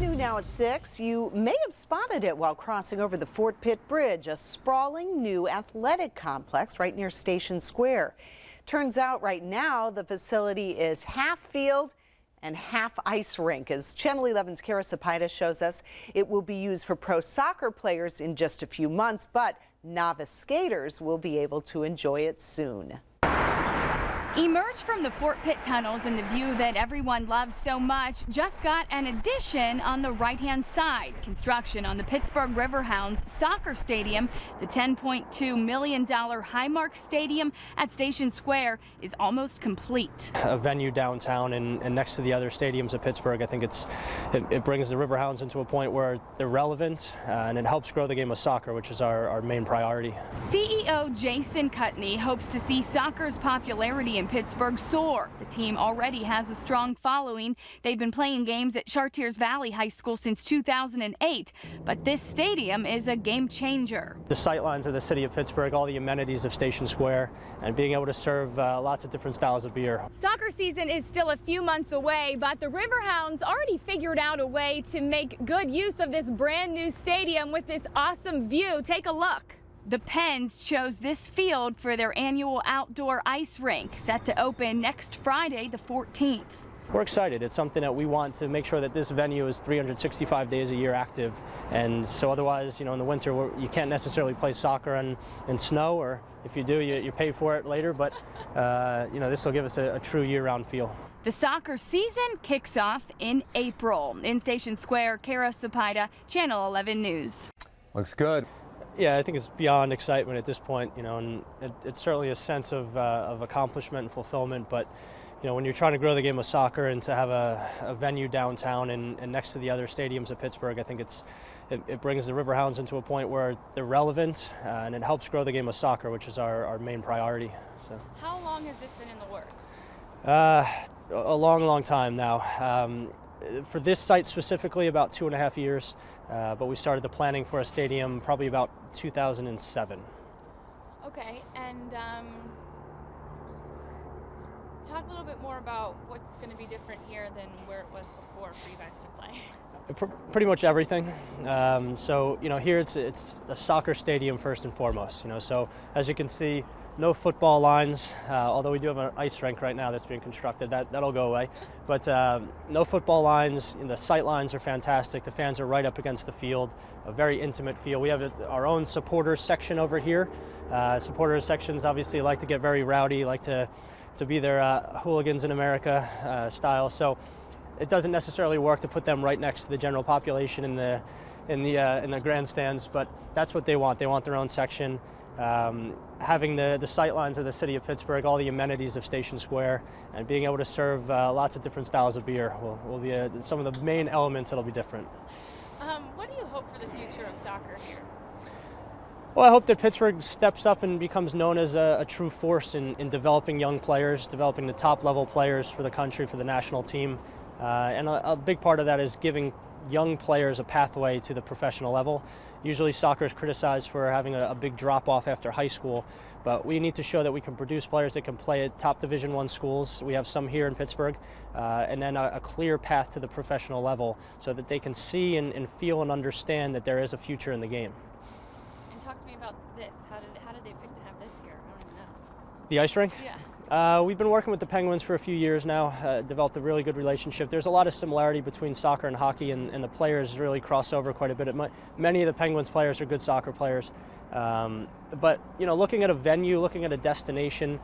New now at 6, you may have spotted it while crossing over the Fort Pitt Bridge, a sprawling new athletic complex right near Station Square. Turns out right now the facility is half field and half ice rink. As Channel 11's Kara Sapida shows us, it will be used for pro soccer players in just a few months, but novice skaters will be able to enjoy it soon. Emerge from the Fort Pitt tunnels and the view that everyone loves so much just got an addition on the right-hand side. Construction on the Pittsburgh Riverhounds soccer stadium, the $10.2 million Highmark Stadium at Station Square, is almost complete. A venue downtown and next to the other stadiums of Pittsburgh. I think it brings the Riverhounds into a point where they're relevant and it helps grow the game of soccer, which is our main priority. CEO Jason Cutney hopes to see soccer's popularity in Pittsburgh soar. The team already has a strong following. They've been playing games at Chartiers Valley High School since 2008, but this stadium is a game changer. The sightlines of the city of Pittsburgh, all the amenities of Station Square, and being able to serve lots of different styles of beer. Soccer season is still a few months away, but the Riverhounds already figured out a way to make good use of this brand new stadium with this awesome view. Take a look. The Pens chose this field for their annual outdoor ice rink, set to open next Friday, the 14th. We're excited. It's something that we want to make sure that this venue is 365 days a year active. And so otherwise, in the winter, you can't necessarily play soccer in snow, or if you do, you pay for it later. But, this will give us a true year-round feel. The soccer season kicks off in April. In Station Square, Kara Sapida, Channel 11 News. Looks good. Yeah, I think it's beyond excitement at this point, and it's certainly a sense of accomplishment and fulfillment. But, when you're trying to grow the game of soccer and to have a venue downtown and next to the other stadiums of Pittsburgh, I think it brings the Riverhounds into a point where they're relevant and it helps grow the game of soccer, which is our main priority. So. How long has this been in the works? A long time now. For this site specifically, about 2.5 years, but we started the planning for a stadium probably about 2007. Okay, and talk a little bit more about what's going to be different here than where it was before for you guys to play. Pretty much everything. So here it's a soccer stadium first and foremost. So as you can see, no football lines, although we do have an ice rink right now that's being constructed. That'll go away. But no football lines. The sight lines are fantastic. The fans are right up against the field, a very intimate feel. We have our own supporters section over here. Supporters sections obviously like to get very rowdy, like to be their hooligans in America style. So it doesn't necessarily work to put them right next to the general population in the grandstands, but that's what they want. They want their own section. Having the sightlines of the city of Pittsburgh, all the amenities of Station Square, and being able to serve lots of different styles of beer will be some of the main elements that'll be different. What do you hope for the future of soccer here? Well, I hope that Pittsburgh steps up and becomes known as a true force in developing young players, developing the top level players for the country, for the national team. And a big part of that is giving young players a pathway to the professional level. Usually soccer is criticized for having a big drop-off after high school, but we need to show that we can produce players that can play at top Division I schools. We have some here in Pittsburgh, and then a clear path to the professional level so that they can see and feel and understand that there is a future in the game. And talk to me about this. How did they pick to have this here? I don't even know. The ice rink? Yeah. We've been working with the Penguins for a few years now, developed a really good relationship. There's a lot of similarity between soccer and hockey, and the players really cross over quite a bit. Many of the Penguins players are good soccer players. But, looking at a venue, looking at a destination,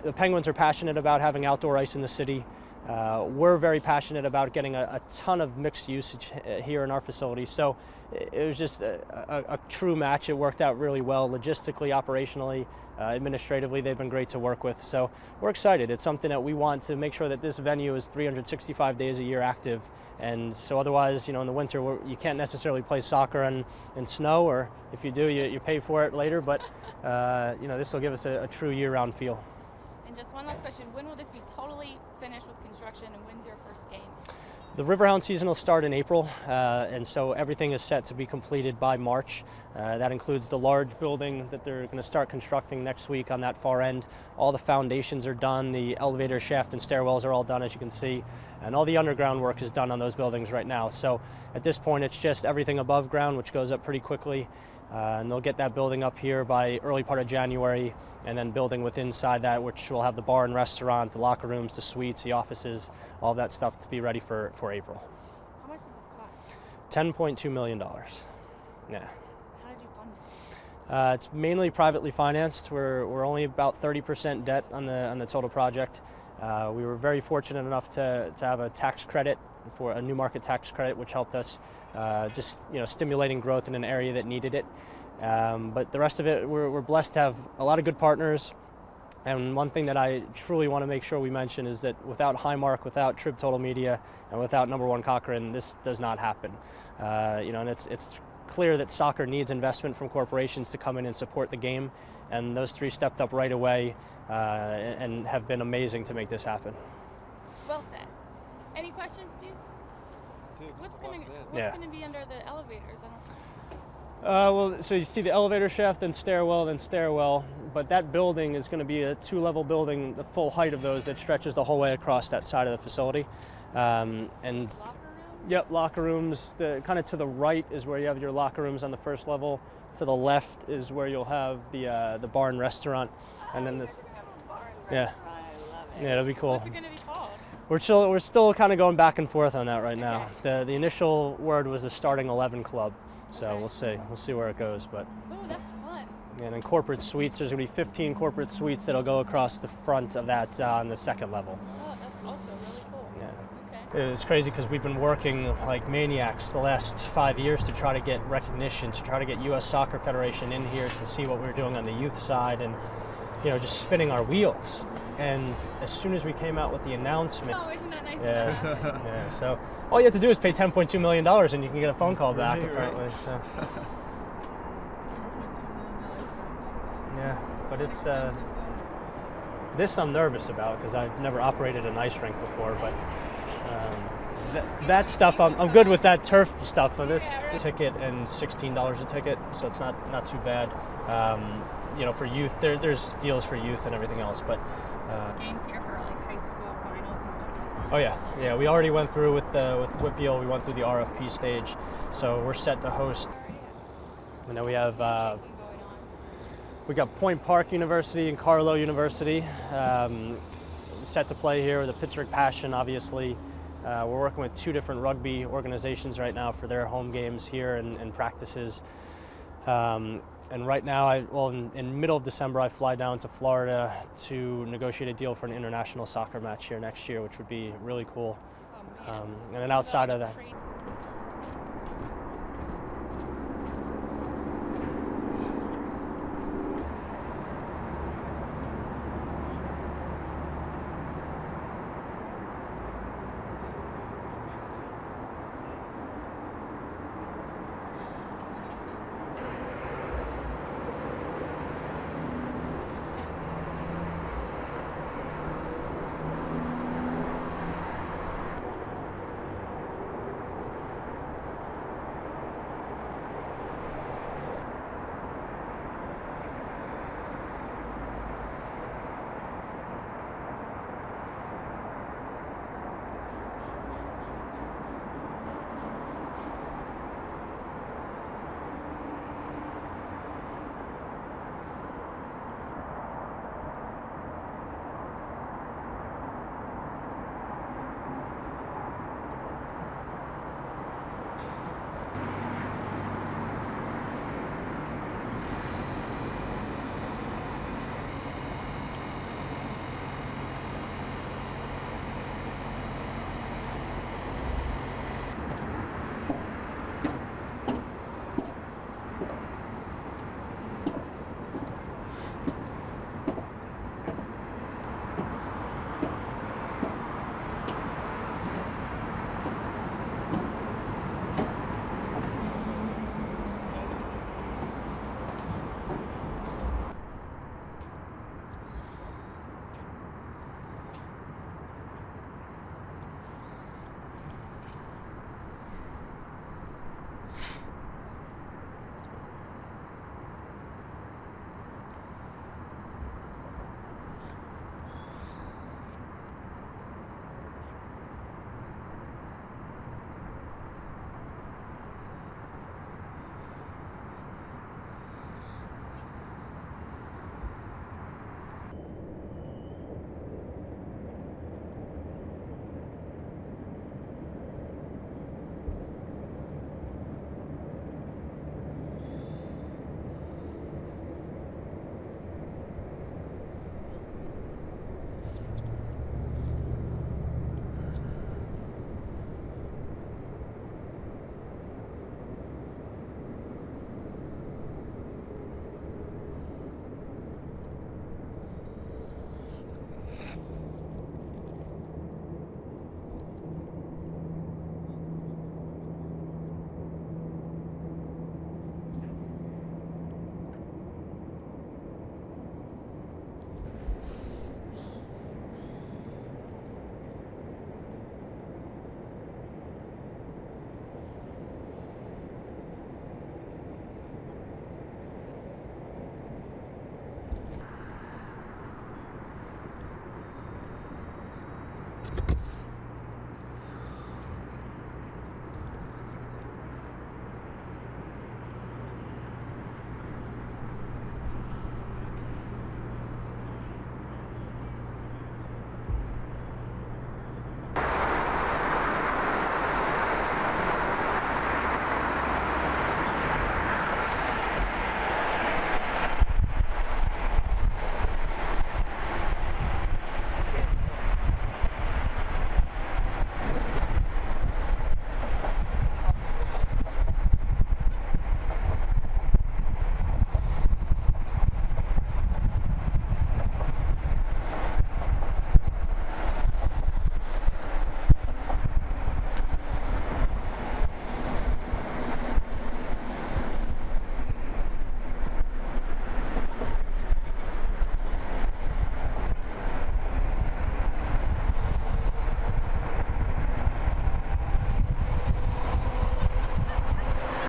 the Penguins are passionate about having outdoor ice in the city. We're very passionate about getting a ton of mixed usage here in our facility. So it was just a true match. It worked out really well, logistically, operationally, administratively. They've been great to work with. So we're excited. It's something that we want to make sure that this venue is 365 days a year active. And so otherwise, in the winter, you can't necessarily play soccer in snow, or if you do, you pay for it later. But, this will give us a true year-round feel. And just one last question. When will this be totally finished with construction, and when's your first game? The Riverhound season will start in April, and so everything is set to be completed by March. That includes the large building that they're going to start constructing next week on that far end. All the foundations are done, the elevator shaft and stairwells are all done, as you can see, and all the underground work is done on those buildings right now. So at this point, it's just everything above ground, which goes up pretty quickly, and they'll get that building up here by early part of January, and then building with inside that, which will have the bar and restaurant, the locker rooms, the suites, the offices, all that stuff to be ready for April. How much did this cost? $10.2 million. Yeah. How did you fund it? It's mainly privately financed. We're only about 30% debt on the total project. We were very fortunate enough to have a tax credit, for a new market tax credit, which helped us just stimulating growth in an area that needed it. But the rest of it, we're blessed to have a lot of good partners. And one thing that I truly want to make sure we mention is that without Highmark, without Trib Total Media, and without Number One Cochrane, this does not happen. And it's clear that soccer needs investment from corporations to come in and support the game, and those three stepped up right away and have been amazing to make this happen. Well said. Any questions, Juice? What's going to be under the elevators? Well, so you see the elevator shaft, then stairwell, but that building is going to be a 2-level building, the full height of those, that stretches the whole way across that side of the facility. And Locker rooms? Yep, locker rooms. Kind of to the right is where you have your locker rooms on the first level. To the left is where you'll have the bar and restaurant, and then this. Yeah. I love it. Yeah, it'll be cool. What's it going to be called? We're still kind of going back and forth on that right now. The initial word was the starting 11 club, so we'll see where it goes. But Oh, that's fun. and then corporate suites. There's going to be 15 corporate suites that'll go across the front of that on the second level. Oh, that's also really cool. Yeah. Okay. It's crazy because we've been working like maniacs the last 5 years to try to get recognition, to try to get U.S. Soccer Federation in here to see what we're doing on the youth side, and just spinning our wheels. And as soon as we came out with the announcement, Oh, isn't that nice? yeah. So all you have to do is pay $10.2 million, and you can get a phone call back. Right. Apparently. So, $10.2 million for a phone call. yeah, but it's Expensive, this I'm nervous about because I've never operated an ice rink before, but. That stuff, I'm good with that turf stuff. For this ticket and $16 a ticket, so it's not too bad. For youth, there's deals for youth and everything else, but. Games here for like high school finals and stuff like that. Oh yeah. We already went through with Whitfield. We went through the RFP stage, so we're set to host. And then we have we got Point Park University and Carlow University set to play here with the Pittsburgh Passion, obviously. We're working with 2 different rugby organizations right now for their home games here and practices. And right now, in middle of December, I fly down to Florida to negotiate a deal for an international soccer match here next year, which would be really cool. Oh, man. And then outside of that,